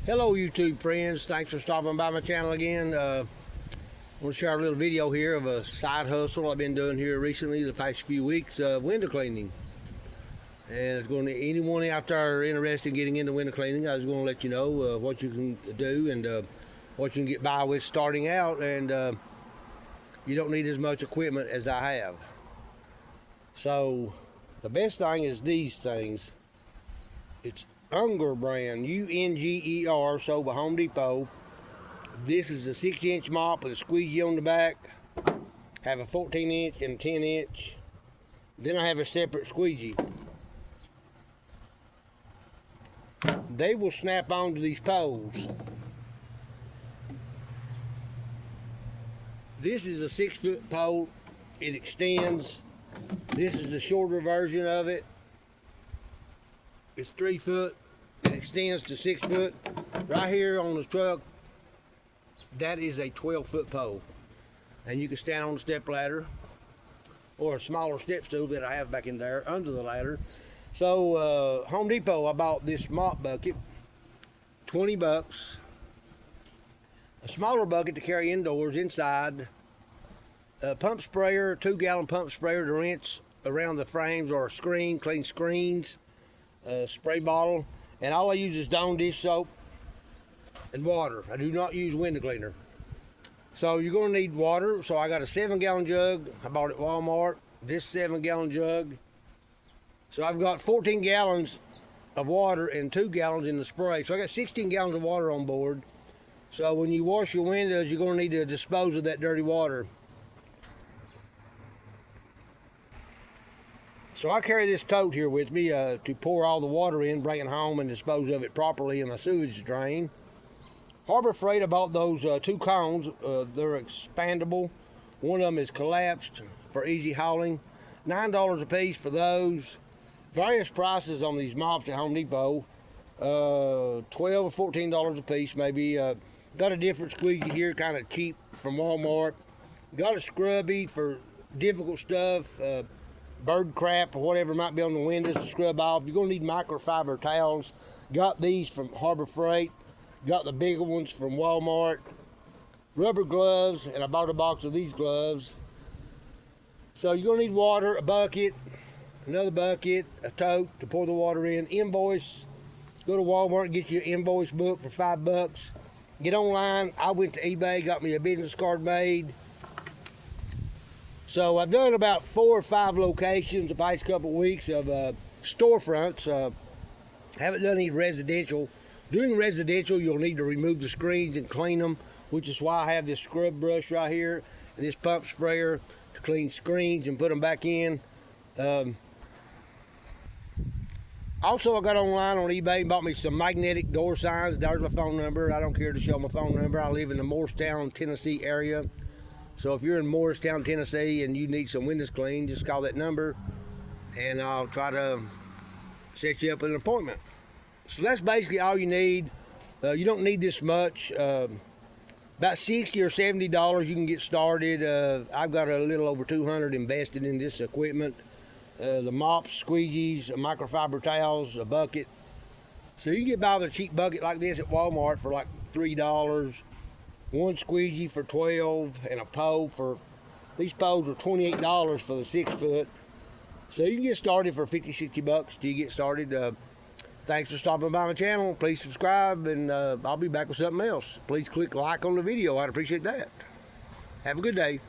Hello YouTube friends, thanks for stopping by my channel again. I want to share a little video here of a side hustle I've been doing here recently, the past few weeks, window cleaning. And it's going to anyone out there interested in getting into window cleaning, I was going to let you know what you can do and what you can get by with starting out, and you don't need as much equipment as I have. So the best thing is these things. It's Unger brand, U-N-G-E-R, sold by Home Depot. This is a 6-inch mop with a squeegee on the back. Have a 14-inch and 10-inch. Then I have a separate squeegee. They will snap onto these poles. This is a 6-foot pole. It extends. This is the shorter version of it. It's 3 foot. It extends to 6 foot. Right here on the truck, that is a 12-foot pole. And you can stand on the step ladder or a smaller step stool that I have back in there under the ladder. So Home Depot, I bought this mop bucket, 20 bucks. A smaller bucket to carry indoors, inside. A pump sprayer, 2-gallon pump sprayer to rinse around the frames or a screen, clean screens. Spray bottle, and all I use is Dawn dish soap and water. I do not use window cleaner. So you're going to need water. So I got a 7-gallon jug. I bought it at Walmart. This 7-gallon jug. So I've got 14 gallons of water and 2 gallons in the spray. So I got 16 gallons of water on board. So when you wash your windows, you're going to need to dispose of that dirty water. So I carry this tote here with me to pour all the water in, bring it home, and dispose of it properly in my sewage drain. Harbor Freight, I bought those 2 cones. They're expandable. One of them is collapsed for easy hauling. $9 a piece for those. Various prices on these mops at Home Depot. $12 or $14 a piece maybe. Got a different squeegee here, kind of cheap, from Walmart. Got a scrubby for difficult stuff. Bird crap or whatever might be on the windows to scrub off. You're going to need microfiber towels. Got these from Harbor Freight. Got the bigger ones from Walmart. Rubber gloves, and I bought a box of these gloves. So you're going to need water, a bucket, another bucket, a tote to pour the water in. Invoice. Go to Walmart and get you an invoice book for $5. Get online. I went to eBay, got me a business card made. So I've done about 4 or 5 locations the past couple of weeks of storefronts. Haven't done any residential. Doing residential, you'll need to remove the screens and clean them, which is why I have this scrub brush right here and this pump sprayer to clean screens and put them back in. Also, I got online on eBay and bought me some magnetic door signs. There's my phone number. I don't care to show my phone number. I live in the Morristown, Tennessee area. So if you're in Morristown, Tennessee, and you need some windows cleaned, just call that number, and I'll try to set you up an appointment. So that's basically all you need. You don't need this much. About $60 or $70 you can get started. I've got a little over $200 invested in this equipment. The mops, squeegees, microfiber towels, a bucket. So you can get by with a cheap bucket like this at Walmart for like $3. 1 squeegee for $12, and a pole for, these poles are $28 for the 6 foot. So you can get started for 50, 60 bucks till you get started. Thanks for stopping by my channel. Please subscribe, and I'll be back with something else. Please click like on the video. I'd appreciate that. Have a good day.